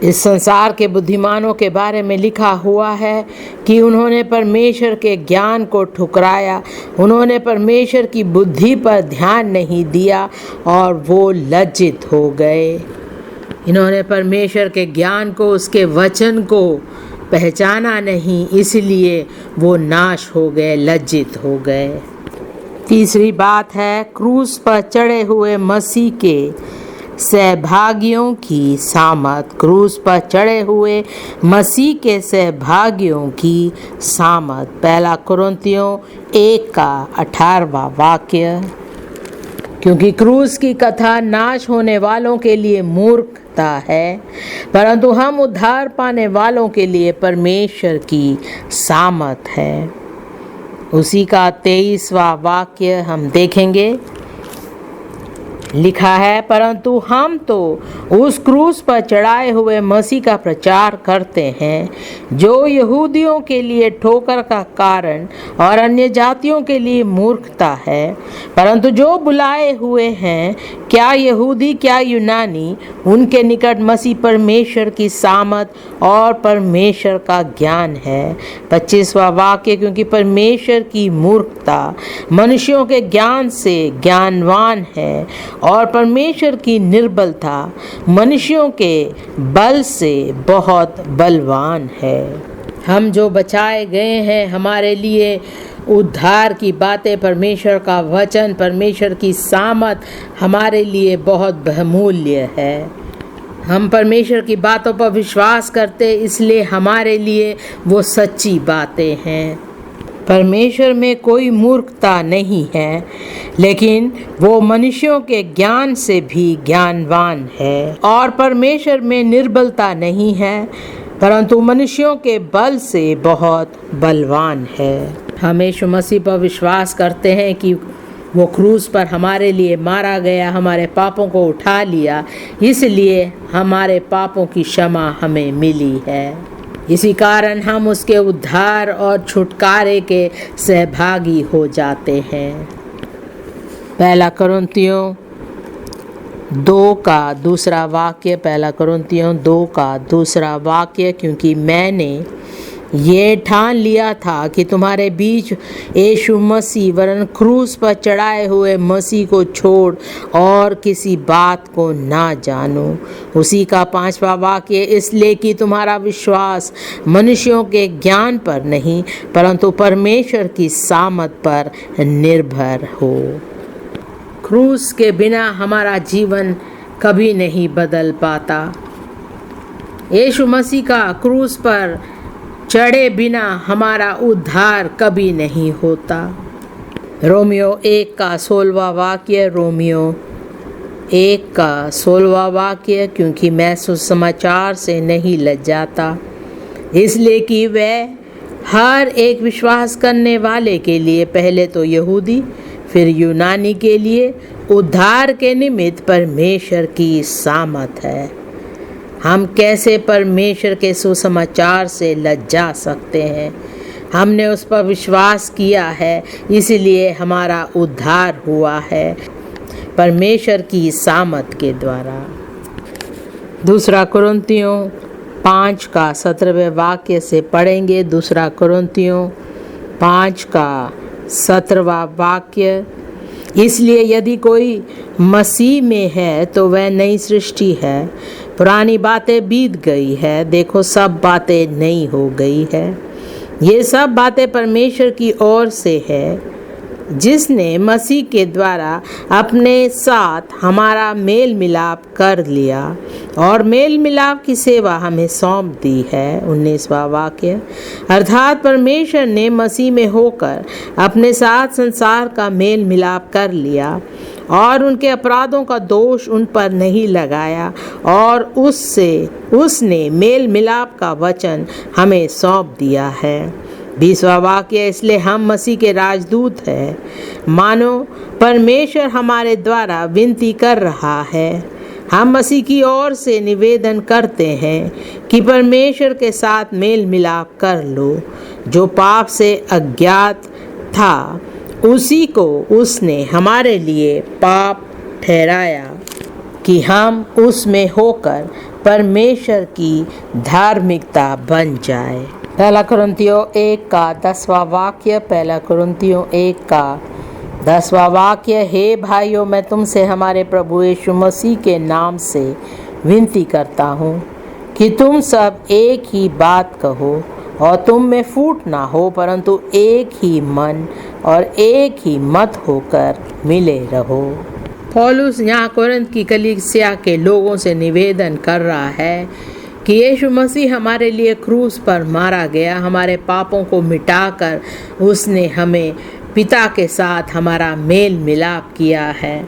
इस संसार के बुद्धिमानों के बारे में लिखा हुआ है कि उन्होंने परमेश्वर के ज्ञान को ठुकराया, उन्होंने परमेश्वर की बुद्धि पर ध्यान नहीं दिया और वो लज्जित हो गए। इन्होंने परमेश्वर के ज्ञान को, उसके वचन को पहचाना नहीं, इसलिए वो नाश हो गए, लज्जित हो गए। तीसरी बात है क्रूस पर चढ़े हुए मसीह के सहभागियों की सामत। क्रूस पर चढ़े हुए मसीह के सहभागियों की सामत। 1 कुरिन्थियों 1 का 18वां वाक्य, क्योंकि क्रूस की कथा नाश होने वालों के लिए मूर्खता है, परंतु हम उद्धार पाने वालों के लिए परमेश्वर की सामत है। उसी का 23वां वाक्य हम देखेंगे। लिखा है, परंतु हम तो उस क्रूस पर चढ़ाए हुए मसीह का प्रचार करते हैं, जो यहूदियों के लिए ठोकर का कारण और अन्य जातियों के लिए मूर्खता है, परंतु जो बुलाए हुए हैं, क्या यहूदी क्या यूनानी, उनके निकट मसीह परमेश्वर की सामत और परमेश्वर का ज्ञान है। 25वां वाक्य, क्योंकि परमेश्वर की मूर्खता मनुष्यों के ज्ञान से ज्ञानवान है और परमेश्वर की निर्बलता मनुष्यों के बल से बहुत बलवान है। हम जो बचाए गए हैं, हमारे लिए उद्धार की बातें, परमेश्वर का वचन, परमेश्वर की सामत हमारे लिए बहुत बहुमूल्य है। हम परमेश्वर की बातों पर विश्वास करते, इसलिए हमारे लिए वो सच्ची बातें हैं। परमेश्वर में कोई मूर्खता नहीं है, लेकिन वो मनुष्यों के ज्ञान से भी ज्ञानवान है, और परमेश्वर में निर्बलता नहीं है, परंतु मनुष्यों के बल से बहुत बलवान है। हम यीशु मसीह पर विश्वास करते हैं कि वो क्रूस पर हमारे लिए मारा गया, हमारे पापों को उठा लिया, इसलिए हमारे पापों की क्षमा हमें मिली है। इसी कारण हम उसके उद्धार और छुटकारे के सहभागी हो जाते हैं। 1 कुरिन्थियों 2 का दूसरा वाक्य, 1 कुरिन्थियों 2 का दूसरा वाक्य, क्योंकि मैंने ये ठान लिया था कि तुम्हारे बीच यीशु मसीह वरन क्रूस पर चढ़ाए हुए मसीह को छोड़ और किसी बात को ना जानूं। उसी का 5वां वाक्य, इसलिए कि तुम्हारा विश्वास मनुष्यों के ज्ञान पर नहीं, परंतु परमेश्वर की सामत पर निर्भर हो। क्रूस के बिना हमारा जीवन कभी नहीं बदल पाता। यीशु मसीह का क्रूस पर चढ़े बिना हमारा उद्धार कभी नहीं होता। रोमियो 1 का 16वां वाक्य, रोमियो 1 का 16वां वाक्य, क्योंकि मैं सुसमाचार से नहीं लज्जाता, इसलिए कि वह हर एक विश्वास करने वाले के लिए, पहले तो यहूदी फिर यूनानी के लिए, उद्धार के निमित्त परमेश्वर की सामर्थ है। हम कैसे परमेश्वर के सुसमाचार से लज्जा सकते हैं? हमने उस पर विश्वास किया है, इसलिए हमारा उद्धार हुआ है परमेश्वर की सामर्थ के द्वारा। 2 कुरिन्थियों 5 का 17वें वाक्य से पढ़ेंगे। 2 कुरिन्थियों 5 का 17वां वाक्य, इसलिए यदि कोई मसीह में है तो वह नई सृष्टि है, पुरानी बातें बीत गई है, देखो सब बातें नई हो गई है। ये सब बातें परमेश्वर की ओर से है, जिसने मसीह के द्वारा अपने साथ हमारा मेल मिलाप कर लिया और मेल मिलाप की सेवा हमें सौंप दी है। 19वां वाक्य, अर्थात परमेश्वर ने मसीह में होकर अपने साथ संसार का मेल मिलाप कर लिया और उनके अपराधों का दोष उन पर नहीं लगाया, और उसने मेल मिलाप का वचन हमें सौंप दिया है। 20वां वाक्य, इसलिए हम मसीह के राजदूत हैं, मानो परमेश्वर हमारे द्वारा विनती कर रहा है। हम मसीह की ओर से निवेदन करते हैं कि परमेश्वर के साथ मेल मिलाप कर लो। जो पाप से अज्ञात था उसी को उसने हमारे लिए पाप ठहराया कि हम उसमें होकर परमेश्वर की धार्मिकता बन जाए। 1 कुरिन्थियों 1 का 10वां वाक्य, 1 कुरिन्थियों 1 का 10वां वाक्य, हे भाइयों, मैं तुमसे हमारे प्रभु यीशु मसीह के नाम से विनती करता हूँ कि तुम सब एक ही बात कहो और तुम में फूट ना हो, परंतु एक ही मन और एक ही मत होकर मिले रहो। पौलुस यहाँ कोरिन्थ की कलीसिया के लोगों से निवेदन कर रहा है कि यीशु मसीह हमारे लिए क्रूस पर मारा गया, हमारे पापों को मिटाकर उसने हमें पिता के साथ हमारा मेल मिलाप किया है।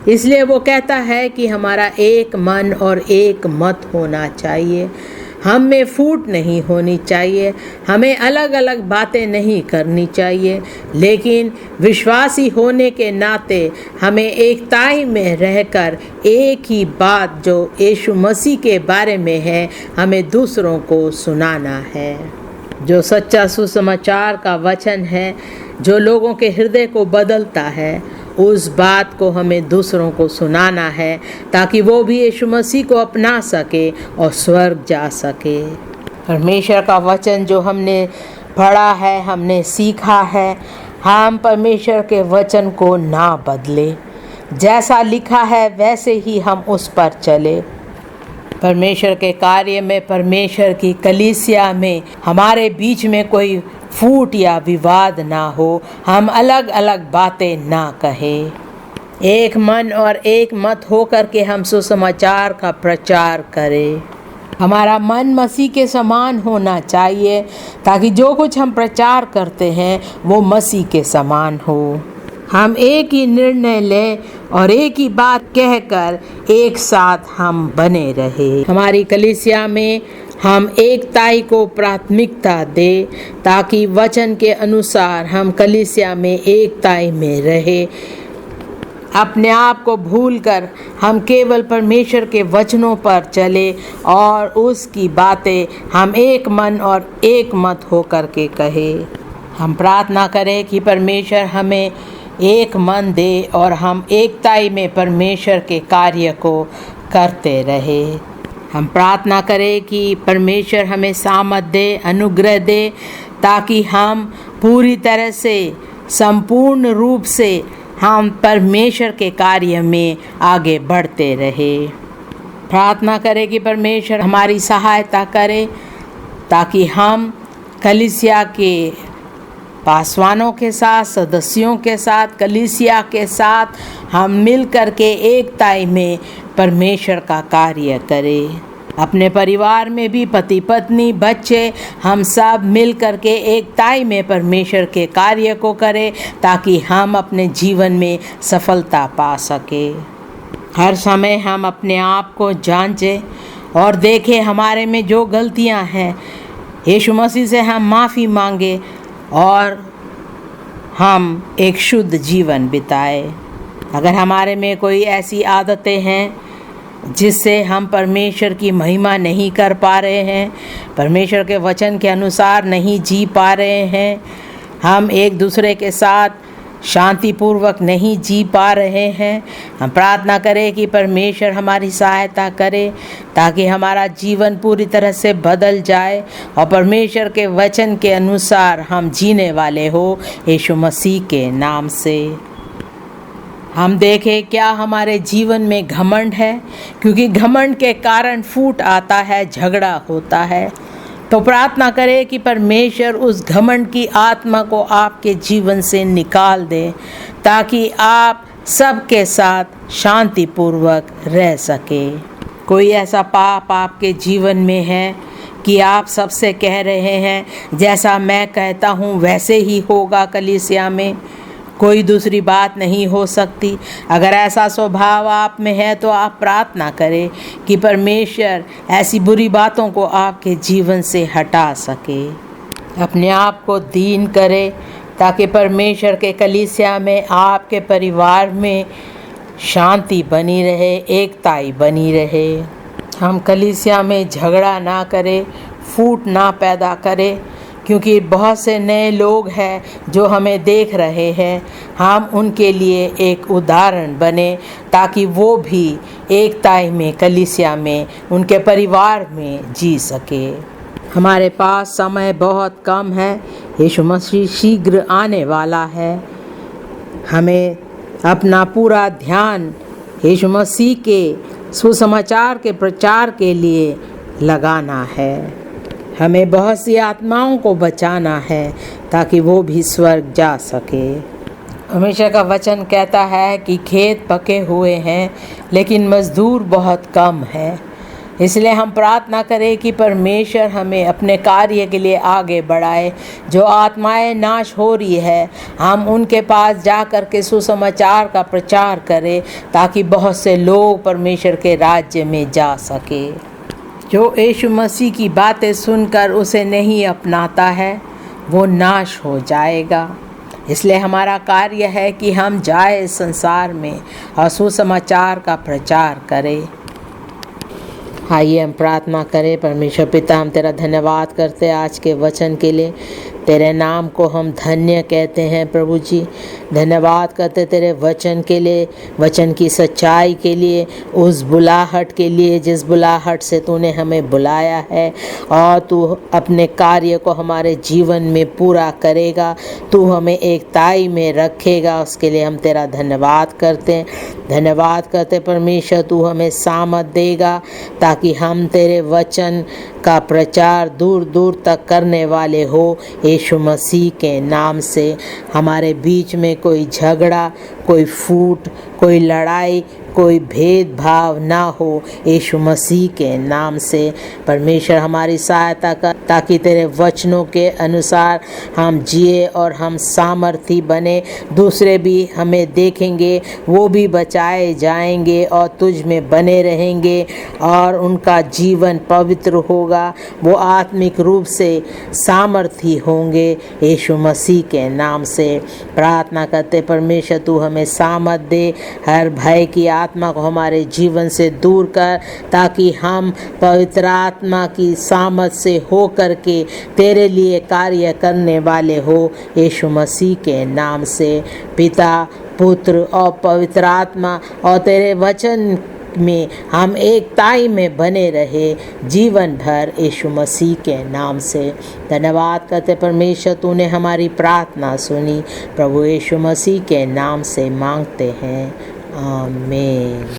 इसलिए वो कहता है कि हमारा एक मन और एक मत होना चाहिए, हम में फूट नहीं होनी चाहिए, हमें अलग अलग बातें नहीं करनी चाहिए, लेकिन विश्वासी होने के नाते हमें एकताई में रहकर एक ही बात जो यीशु मसीह के बारे में है हमें दूसरों को सुनाना है। जो सच्चा सुसमाचार का वचन है, जो लोगों के हृदय को बदलता है, उस बात को हमें दूसरों को सुनाना है ताकि वो भी यीशु मसीह को अपना सके और स्वर्ग जा सके। परमेश्वर का वचन जो हमने पढ़ा है, हमने सीखा है, हम परमेश्वर के वचन को ना बदले, जैसा लिखा है वैसे ही हम उस पर चले। परमेश्वर के कार्य में, परमेश्वर की कलीसिया में हमारे बीच में कोई फूट या विवाद ना हो, हम अलग अलग बातें ना कहें, एक मन और एक मत होकर के हम सुसमाचार का प्रचार करें। हमारा मन मसीह के समान होना चाहिए ताकि जो कुछ हम प्रचार करते हैं वो मसीह के समान हो। हम एक ही निर्णय लें और एक ही बात कहकर एक साथ हम बने रहे। हमारी कलीसिया में हम एकताई को प्राथमिकता दें ताकि वचन के अनुसार हम कलीसिया में एकताई में रहे। अपने आप को भूलकर हम केवल परमेश्वर के वचनों पर चले और उसकी बातें हम एक मन और एक मत होकर के कहें। हम प्रार्थना करें कि परमेश्वर हमें एक मन दे और हम एकताई में परमेश्वर के कार्य को करते रहे। हम प्रार्थना करें कि परमेश्वर हमें सामर्थ दे, अनुग्रह दे, ताकि हम पूरी तरह से, संपूर्ण रूप से हम परमेश्वर के कार्य में आगे बढ़ते रहे। प्रार्थना करें कि परमेश्वर हमारी सहायता करे ताकि हम कलीसिया के पासवानों के साथ, सदस्यों के साथ, कलीसिया के साथ हम मिल कर के एकताई में परमेश्वर का कार्य करें। अपने परिवार में भी पति पत्नी बच्चे हम सब मिल कर के एकताई में परमेश्वर के कार्य को करें, ताकि हम अपने जीवन में सफलता पा सके। हर समय हम अपने आप को जांचें और देखें हमारे में जो गलतियां हैं, यीशु मसीह से हम माफ़ी मांगे और हम एक शुद्ध जीवन बिताएं। अगर हमारे में कोई ऐसी आदतें हैं जिससे हम परमेश्वर की महिमा नहीं कर पा रहे हैं, परमेश्वर के वचन के अनुसार नहीं जी पा रहे हैं, हम एक दूसरे के साथ शांतिपूर्वक नहीं जी पा रहे हैं, हम प्रार्थना करें कि परमेश्वर हमारी सहायता करे ताकि हमारा जीवन पूरी तरह से बदल जाए और परमेश्वर के वचन के अनुसार हम जीने वाले हो, यीशु मसीह के नाम से। हम देखें क्या हमारे जीवन में घमंड है, क्योंकि घमंड के कारण फूट आता है, झगड़ा होता है। तो प्रार्थना करें कि परमेश्वर उस घमंड की आत्मा को आपके जीवन से निकाल दे, ताकि आप सबके साथ शांतिपूर्वक रह सके। कोई ऐसा पाप आपके जीवन में है कि आप सबसे कह रहे हैं जैसा मैं कहता हूँ वैसे ही होगा, कलीसिया में कोई दूसरी बात नहीं हो सकती। अगर ऐसा स्वभाव आप में है तो आप प्रार्थना करें कि परमेश्वर ऐसी बुरी बातों को आपके जीवन से हटा सके। अपने आप को दीन करें ताकि परमेश्वर के कलीसिया में आपके परिवार में शांति बनी रहे, एकताई बनी रहे। हम कलीसिया में झगड़ा ना करें, फूट ना पैदा करें, क्योंकि बहुत से नए लोग हैं जो हमें देख रहे हैं। हम उनके लिए एक उदाहरण बने ताकि वो भी एकताई में कलीसिया में उनके परिवार में जी सके। हमारे पास समय बहुत कम है, यीशु मसीह शीघ्र आने वाला है। हमें अपना पूरा ध्यान यीशु मसीह के सुसमाचार के प्रचार के लिए लगाना है। हमें बहुत सी आत्माओं को बचाना है ताकि वो भी स्वर्ग जा सके। हमेशा का वचन कहता है कि खेत पके हुए हैं लेकिन मजदूर बहुत कम है। इसलिए हम प्रार्थना करें कि परमेश्वर हमें अपने कार्य के लिए आगे बढ़ाए। जो आत्माएं नाश हो रही है, हम उनके पास जा कर के सुसमाचार का प्रचार करें ताकि बहुत से लोग परमेश्वर के राज्य में जा सके। जो यीशु मसीह की बातें सुनकर उसे नहीं अपनाता है वो नाश हो जाएगा। इसलिए हमारा कार्य है कि हम जाए संसार में और सुसमाचार का प्रचार करें। आइए हम प्रार्थना करें। परमेश्वर पिता, हम तेरा धन्यवाद करते हैं आज के वचन के लिए। तेरे नाम को हम धन्य कहते हैं प्रभु जी। धन्यवाद करते तेरे वचन के लिए, वचन की सच्चाई के लिए, उस बुलाहट के लिए जिस बुलाहट से तूने हमें बुलाया है, और तू अपने कार्य को हमारे जीवन में पूरा करेगा। तू हमें एकताई में रखेगा, उसके लिए हम तेरा धन्यवाद करते हैं। धन्यवाद करते परमेश्वर, तू हमें सामर्थ देगा ताकि हम तेरे वचन का प्रचार दूर दूर तक करने वाले हो। यीशु मसीह के नाम से हमारे बीच में कोई झगड़ा, कोई फूट, कोई लड़ाई, कोई भेदभाव ना हो। यीशु मसीह के नाम से परमेश्वर हमारी सहायता कर ताकि तेरे वचनों के अनुसार हम जिए और हम सामर्थी बने। दूसरे भी हमें देखेंगे, वो भी बचाए जाएंगे और तुझ में बने रहेंगे और उनका जीवन पवित्र होगा। वो आत्मिक रूप से सामर्थी होंगे। यीशु मसीह के नाम से प्रार्थना करते परमेश्वर, तू हमें सामर्थ दे। हर भय की आत्मा को हमारे जीवन से दूर कर ताकि हम पवित्र आत्मा की सामर्थ से हो करके तेरे लिए कार्य करने वाले हो। यीशु मसीह के नाम से पिता, पुत्र और पवित्र आत्मा और तेरे वचन में हम एकताई में बने रहे जीवन भर। यीशु मसीह के नाम से धन्यवाद करते परमेश्वर, तूने हमारी प्रार्थना सुनी। प्रभु यीशु मसीह के नाम से मांगते हैं, आमीन।